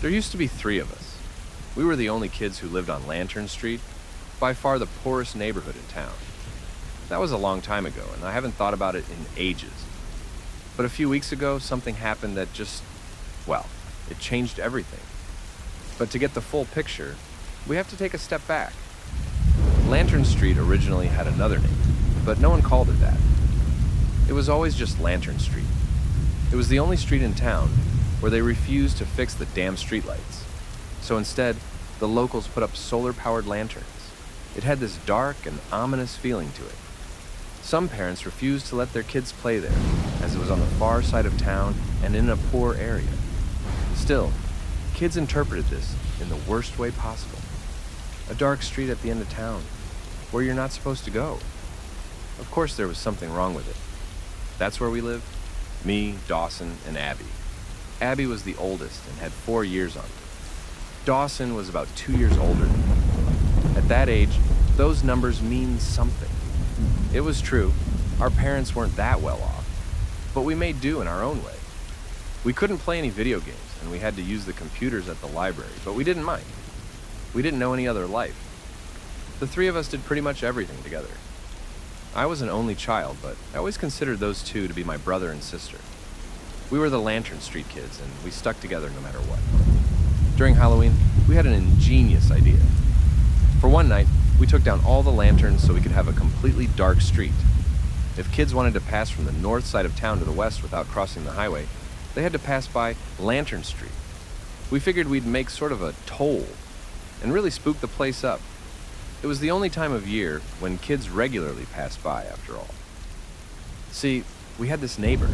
There used to be three of us. We were the only kids who lived on Lantern Street, by far the poorest neighborhood in town. That was a long time ago, and I haven't thought about it in ages. But a few weeks ago, something happened that just, well, it changed everything. But to get the full picture, we have to take a step back. Lantern Street originally had another name, but no one called it that. It was always just Lantern Street. It was the only street in town where they refused to fix the damn streetlights. So instead, the locals put up solar-powered lanterns. It had this dark and ominous feeling to it. Some parents refused to let their kids play there, as it was on the far side of town and in a poor area. Still, kids interpreted this in the worst way possible. A dark street at the end of town, where you're not supposed to go. Of course there was something wrong with it. That's where we lived. Me, Dawson, and Abby. Abby was the oldest and had 4 years on me. Dawson was about 2 years older than me. At that age, those numbers mean something. It was true, our parents weren't that well off, but we made do in our own way. We couldn't play any video games, and we had to use the computers at the library, but we didn't mind. We didn't know any other life. The three of us did pretty much everything together. I was an only child, but I always considered those two to be my brother and sister. We were the Lantern Street kids, and we stuck together no matter what. During Halloween, we had an ingenious idea. For one night, we took down all the lanterns so we could have a completely dark street. If kids wanted to pass from the north side of town to the west without crossing the highway, they had to pass by Lantern Street. We figured we'd make sort of a toll and really spook the place up. It was the only time of year when kids regularly passed by, after all. See, we had this neighbor.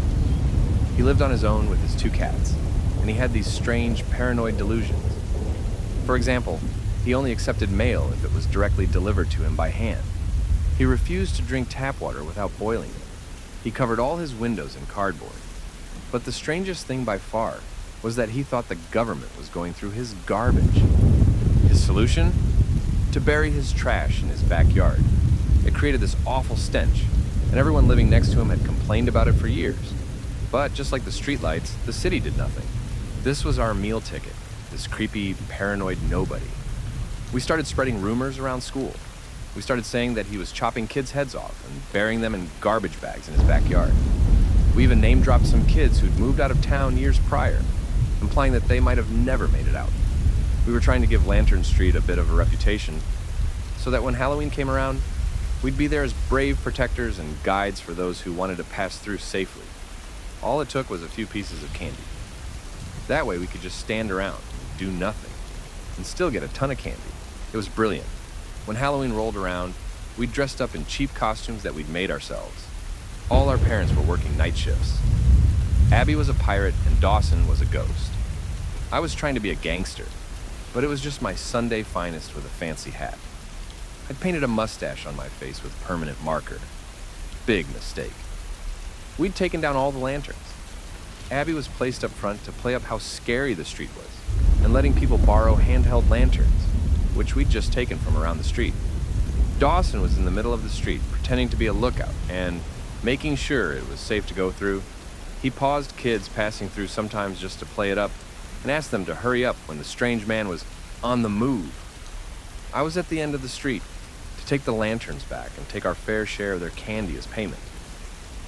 He lived on his own with his 2 cats, and he had these strange paranoid delusions. For example, he only accepted mail if it was directly delivered to him by hand. He refused to drink tap water without boiling it. He covered all his windows in cardboard. But the strangest thing by far was that he thought the government was going through his garbage. His solution? To bury his trash in his backyard. It created this awful stench, and everyone living next to him had complained about it for years. But just like the streetlights, the city did nothing. This was our meal ticket, this creepy, paranoid nobody. We started spreading rumors around school. We started saying that he was chopping kids' heads off and burying them in garbage bags in his backyard. We even name-dropped some kids who'd moved out of town years prior, implying that they might have never made it out. We were trying to give Lantern Street a bit of a reputation, so that when Halloween came around, we'd be there as brave protectors and guides for those who wanted to pass through safely. All it took was a few pieces of candy. That way we could just stand around and do nothing, and still get a ton of candy. It was brilliant. When Halloween rolled around, we dressed up in cheap costumes that we'd made ourselves. All our parents were working night shifts. Abby was a pirate and Dawson was a ghost. I was trying to be a gangster, but it was just my Sunday finest with a fancy hat. I'd painted a mustache on my face with permanent marker. Big mistake. We'd taken down all the lanterns. Abby was placed up front to play up how scary the street was, and letting people borrow handheld lanterns, which we'd just taken from around the street. Dawson was in the middle of the street, pretending to be a lookout, and making sure it was safe to go through. He paused kids passing through sometimes just to play it up, and asked them to hurry up when the strange man was on the move. I was at the end of the street to take the lanterns back and take our fair share of their candy as payment.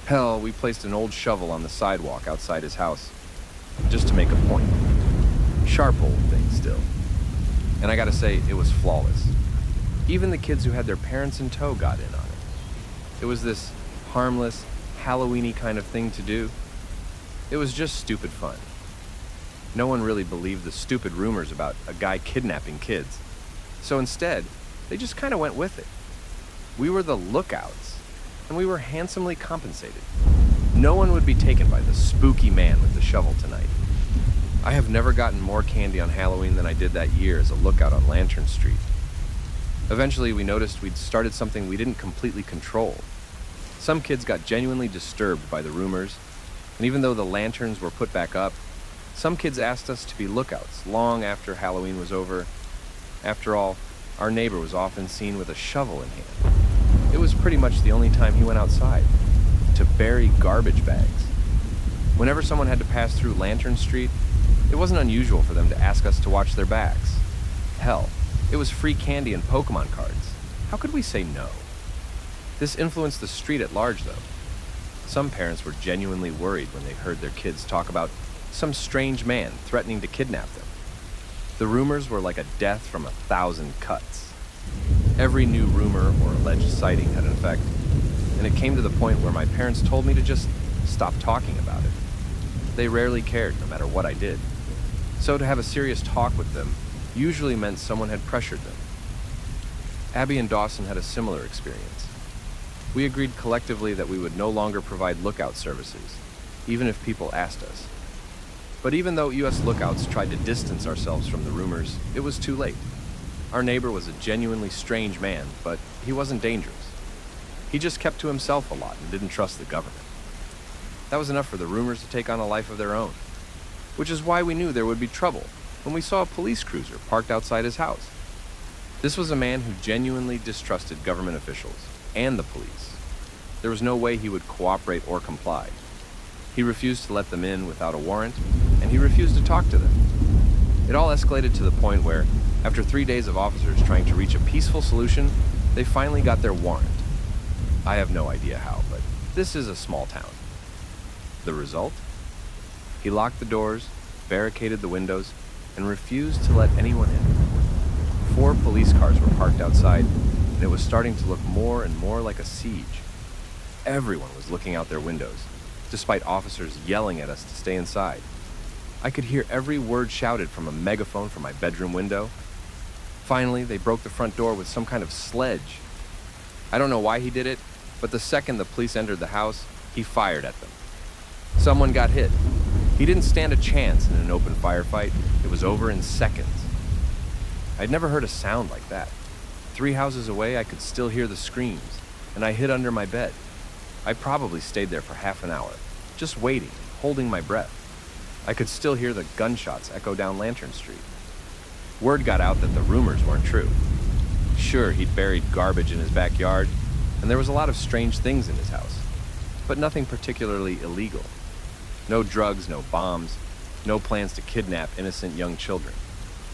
Hell, we placed an old shovel on the sidewalk outside his house, just to make a point. Sharp old thing still. And I gotta say, it was flawless. Even the kids who had their parents in tow got in on it. It was this harmless, Halloween-y kind of thing to do. It was just stupid fun. No one really believed the stupid rumors about a guy kidnapping kids. So instead, they just kind of went with it. We were the lookouts, and we were handsomely compensated. No one would be taken by the spooky man with the shovel tonight. I have never gotten more candy on Halloween than I did that year as a lookout on Lantern Street. Eventually, we noticed we'd started something we didn't completely control. Some kids got genuinely disturbed by the rumors, and even though the lanterns were put back up, some kids asked us to be lookouts long after Halloween was over. After all, our neighbor was often seen with a shovel in hand. It was pretty much the only time he went outside, to bury garbage bags. Whenever someone had to pass through Lantern Street, It wasn't unusual for them to ask us to watch their backs. Hell, it was free candy and Pokemon cards. How could we say no? This influenced the street at large, though. Some parents were genuinely worried when they heard their kids talk about some strange man threatening to kidnap them. The rumors were like a death from 1,000 cuts. Every new rumor or alleged sighting had an effect, and it came to the point where my parents told me to just stop talking about it. They rarely cared, no matter what I did. So to have a serious talk with them usually meant someone had pressured them. Abby and Dawson had a similar experience. We agreed collectively that we would no longer provide lookout services, even if people asked us. But even though U.S. lookouts tried to distance ourselves from the rumors, it was too late. Our neighbor was a genuinely strange man, but he wasn't dangerous. He just kept to himself a lot and didn't trust the government. That was enough for the rumors to take on a life of their own, which is why we knew there would be trouble when we saw a police cruiser parked outside his house. This was a man who genuinely distrusted government officials and the police. There was no way he would cooperate or comply. He refused to let them in without a warrant, and he refused to talk to them. It all escalated to the point where, after 3 days of officers trying to reach a peaceful solution, they finally got their warrant. I have no idea how, but this is a small town. The result? He locked the doors, barricaded the windows, and refused to let anyone in. 4 police cars were parked outside, and it was starting to look more and more like a siege. Everyone was looking out their windows, despite officers yelling at us to stay inside. I could hear every word shouted from a megaphone from my bedroom window. Finally, they broke the front door with some kind of sledge. I don't know why he did it, but the second the police entered the house, he fired at them. Someone got hit. He didn't stand a chance in an open firefight. It was over in seconds. I'd never heard a sound like that. 3 houses away, I could still hear the screams, and I hid under my bed. I probably stayed there for half an hour, just waiting, holding my breath. I could still hear the gunshots echo down Lantern Street. Word got out that the rumors weren't true. Sure, he'd buried garbage in his backyard, and there was a lot of strange things in his house, but nothing particularly illegal. No drugs, no bombs, no plans to kidnap innocent young children.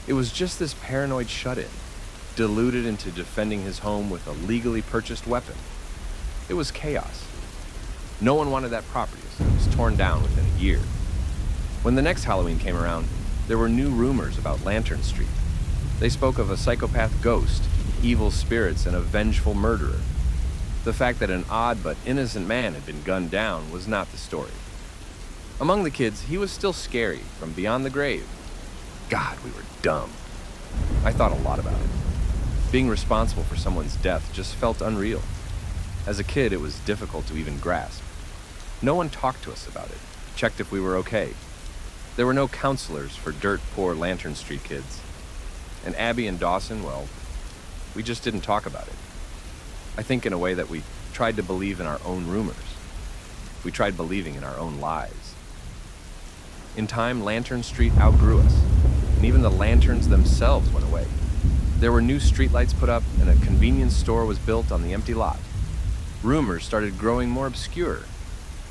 It was just this paranoid shut-in, deluded into defending his home with a legally purchased weapon. It was chaos. No one wanted that property, so it was torn down within a year. When the next Halloween came around, there were new rumors about Lantern Street. They spoke of a psychopath ghost, evil spirits, and a vengeful murderer. The fact that an odd but innocent man had been gunned down was not the story. Among the kids, he was still scary, from beyond the grave. God, we were dumb. I thought a lot about it. Being responsible for someone's death just felt unreal. As a kid, it was difficult to even grasp. No one talked to us about it, checked if we were okay. There were no counselors for dirt-poor Lantern Street kids. And Abby and Dawson, well, we just didn't talk about it. I think in a way that we tried to believe in our own rumors. We tried believing in our own lies. In time, Lantern Street outgrew us, and even the lanterns themselves went away. There were new streetlights put up, and a convenience store was built on the empty lot. Rumors started growing more obscure,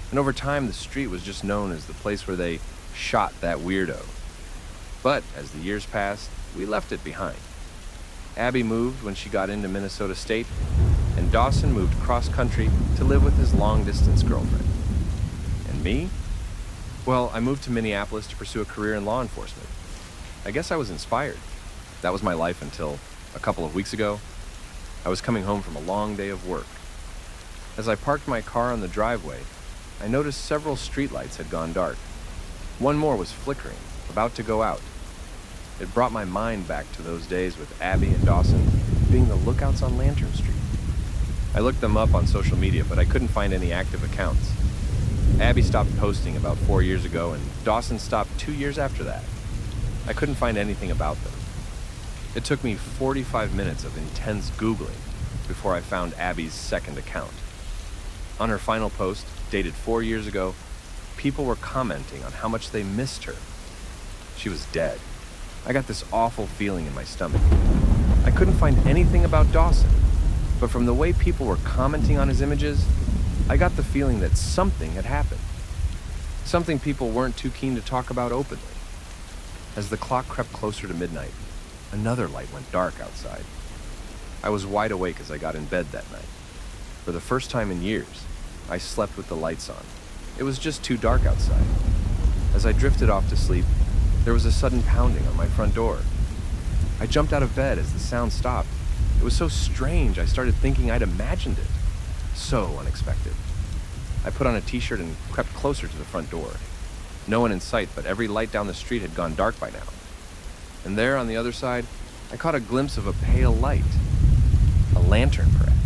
and over time the street was just known as the place where they shot that weirdo. But as the years passed, we left it behind. Abby moved when she got into Minnesota State, and Dawson moved cross-country to live with his long-distance girlfriend. And me? Well, I moved to Minneapolis to pursue a career in law enforcement. I guess I was inspired. That was my life until a couple of weeks ago. I was coming home from a long day of work. As I parked my car on the driveway, I noticed several streetlights had gone dark. One more was flickering, about to go out. It brought my mind back to those days with Abby and Dawson being the lookouts on Lantern Street. I looked them up on social media, but I couldn't find any active accounts. Abby stopped posting about 4 years ago, and Dawson stopped 2 years after that. I couldn't find anything about them. It took me 45 minutes of intense Googling before I found Abby's second account. On her final post, dated 4 years ago, people were commenting on how much they missed her. She was dead. I got this awful feeling in my stomach. I couldn't find anything about Dawson, but from the way people were commenting on his images, I got the feeling that something had happened. Something people weren't too keen to talk about openly. As the clock crept closer to midnight, another light went dark outside. I was wide awake as I got in bed that night. For the first time in years, I slept with the lights on. It was just too dark outside. As I drifted off to sleep, there was a sudden pounding on my front door. I jumped out of bed as the sound stopped. It was so strange, I started thinking I'd imagined it. So unexpected. I put on a t-shirt and crept closer to the front door. No one in sight, but every light down the street had gone dark by now. And there, on the other side, I caught a glimpse of a pale light. A lantern, perhaps.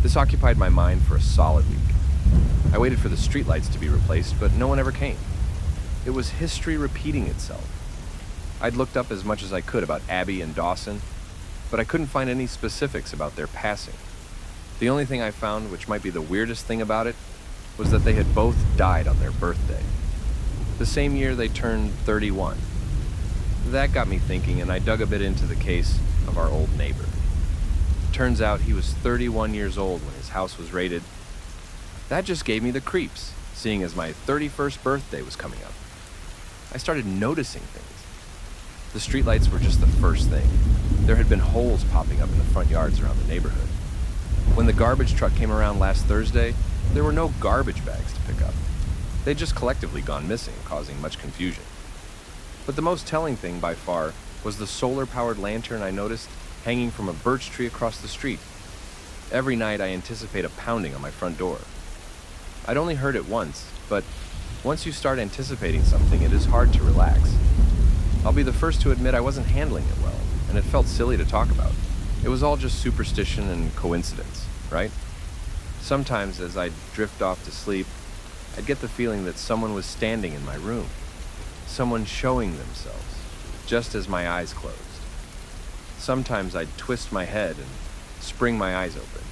This occupied my mind for a solid week. I waited for the streetlights to be replaced, but no one ever came. It was history repeating itself. I'd looked up as much as I could about Abby and Dawson, but I couldn't find any specifics about their passing. The only thing I found, which might be the weirdest thing about it, was that they had both died on their birthday. The same year they turned 31. That got me thinking, and I dug a bit into the case of our old neighbor. Turns out he was 31 years old when his house was raided. That just gave me the creeps, seeing as my 31st birthday was coming up. I started noticing things. The streetlights were just the first thing. There had been holes popping up in the front yards around the neighborhood. When the garbage truck came around last Thursday, there were no garbage bags to pick up. They'd just collectively gone missing, causing much confusion. But the most telling thing by far was the solar-powered lantern I noticed hanging from a birch tree across the street. Every night I anticipate a pounding on my front door. I'd only heard it once, but once you start anticipating something, it is hard to relax. I'll be the first to admit I wasn't handling it well, and it felt silly to talk about. It was all just superstition and coincidence, right? Sometimes as I'd drift off to sleep, I'd get the feeling that someone was standing in my room. Someone showing themselves, just as my eyes closed. Sometimes I'd twist my head and spring my eyes open,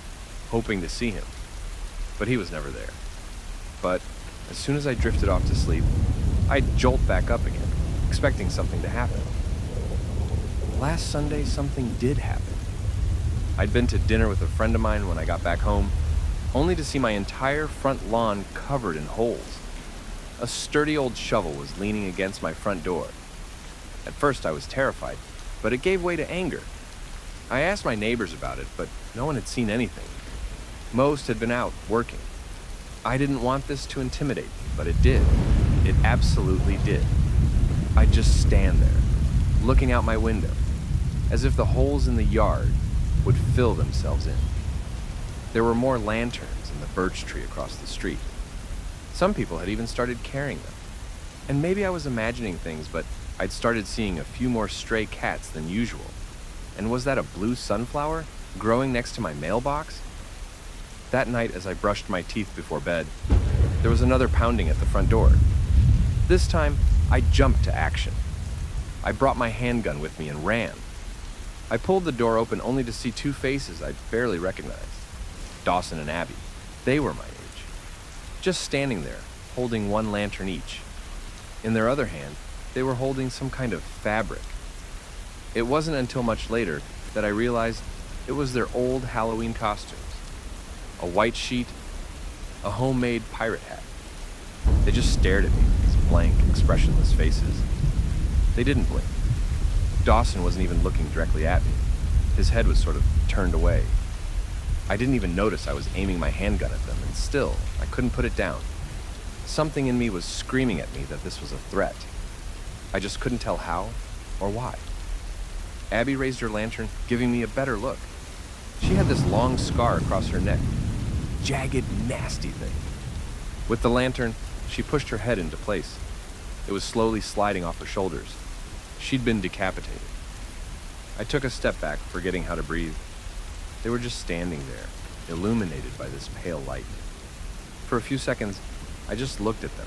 hoping to see him. But he was never there. But as soon as I drifted off to sleep, I'd jolt back up again, expecting something to happen. Last Sunday, something did happen. I'd been to dinner with a friend of mine when I got back home, only to see my entire front lawn covered in holes. A sturdy old shovel was leaning against my front door. At first I was terrified, but it gave way to anger. I asked my neighbors about it, but no one had seen anything. Most had been out working. I didn't want this to intimidate me, but it did. It absolutely did. I'd just stand there, looking out my window, as if the holes in the yard would fill themselves in. There were more lanterns in the birch tree across the street. Some people had even started carrying them. And maybe I was imagining things, but I'd started seeing a few more stray cats than usual. And was that a blue sunflower growing next to my mailbox? That night, as I brushed my teeth before bed, there was another pounding at the front door. This time, I jumped to action. I brought my handgun with me and ran. I pulled the door open only to see two faces I'd barely recognized. Dawson and Abby. They were my age. Just standing there, holding one lantern each. In their other hand, they were holding some kind of fabric. It wasn't until much later that I realized it was their old Halloween costumes. A white sheet, a homemade pirate hat. They just stared at me with these blank, expressionless faces. They didn't blink. Dawson wasn't even looking directly at me. His head was sort of turned away. I didn't even notice I was aiming my handgun at them, and still, I couldn't put it down. Something in me was screaming at me that this was a threat. I just couldn't tell how or why. Abby raised her lantern, giving me a better look. She had this long scar across her neck. Jagged, nasty thing. With the lantern, she pushed her head into place. It was slowly sliding off her shoulders. She'd been decapitated. I took a step back, forgetting how to breathe. They were just standing there, illuminated by this pale light. For a few seconds, I just looked at them,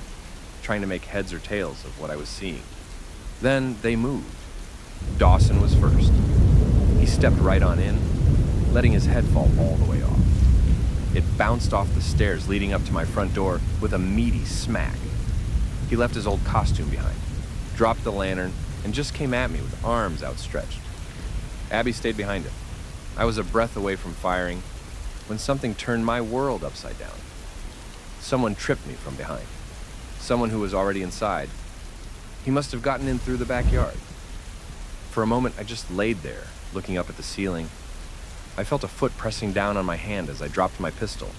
trying to make heads or tails of what I was seeing. Then they moved. Dawson was first. He stepped right on in, letting his head fall all the way off. It bounced off the stairs leading up to my front door with a meaty smack. He left his old costume behind, dropped the lantern, and just came at me with arms outstretched. Abby stayed behind him. I was a breath away from firing when something turned my world upside down. Someone tripped me from behind. Someone who was already inside. He must have gotten in through the backyard. For a moment, I just laid there, looking up at the ceiling. I felt a foot pressing down on my hand as I dropped my pistol.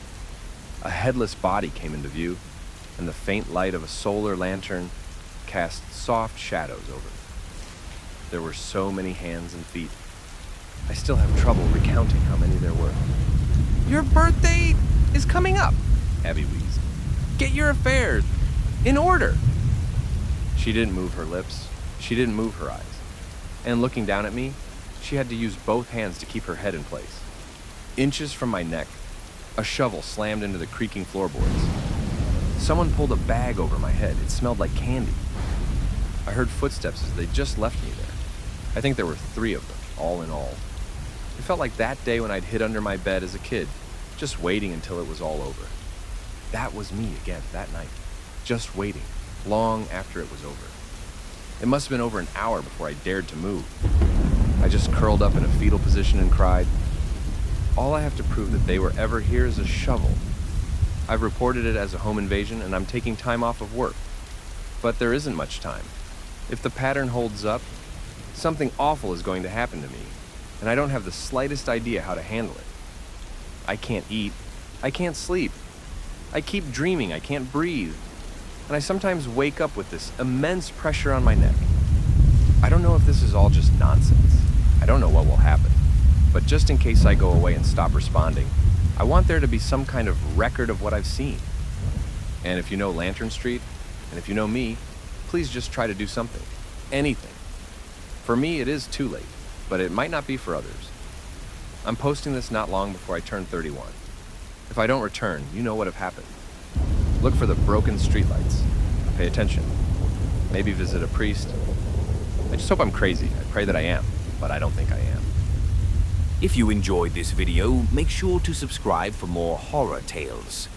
A headless body came into view, and the faint light of a solar lantern cast soft shadows over me. There were so many hands and feet. I still have trouble recounting how many there were. "Your birthday is coming up," Abby wheezed. "Get your affairs in order." She didn't move her lips. She didn't move her eyes. And looking down at me, she had to use both hands to keep her head in place. Inches from my neck, a shovel slammed into the creaking floorboards. Someone pulled a bag over my head. It smelled like candy. I heard footsteps as they just left me there. I think there were 3 of them, all in all. It felt like that day when I'd hid under my bed as a kid, just waiting until it was all over. That was me again that night, just waiting, long after it was over. It must have been over an hour before I dared to move. I just curled up in a fetal position and cried. All I have to prove that they were ever here is a shovel. I've reported it as a home invasion and I'm taking time off of work. But there isn't much time. If the pattern holds up, something awful is going to happen to me, and I don't have the slightest idea how to handle it. I can't eat. I can't sleep. I keep dreaming I can't breathe. And I sometimes wake up with this immense pressure on my neck. I don't know if this is all just nonsense. I don't know what will happen. But just in case I go away and stop responding, I want there to be some kind of record of what I've seen. And if you know Lantern Street, and if you know me, please just try to do something. Anything. For me, it is too late, but it might not be for others. I'm posting this not long before I turn 31. If I don't return, you know what have happened. Look for the broken streetlights. Pay attention. Maybe visit a priest. I just hope I'm crazy. I pray that I am, but I don't think I am. If you enjoyed this video, make sure to subscribe for more horror tales.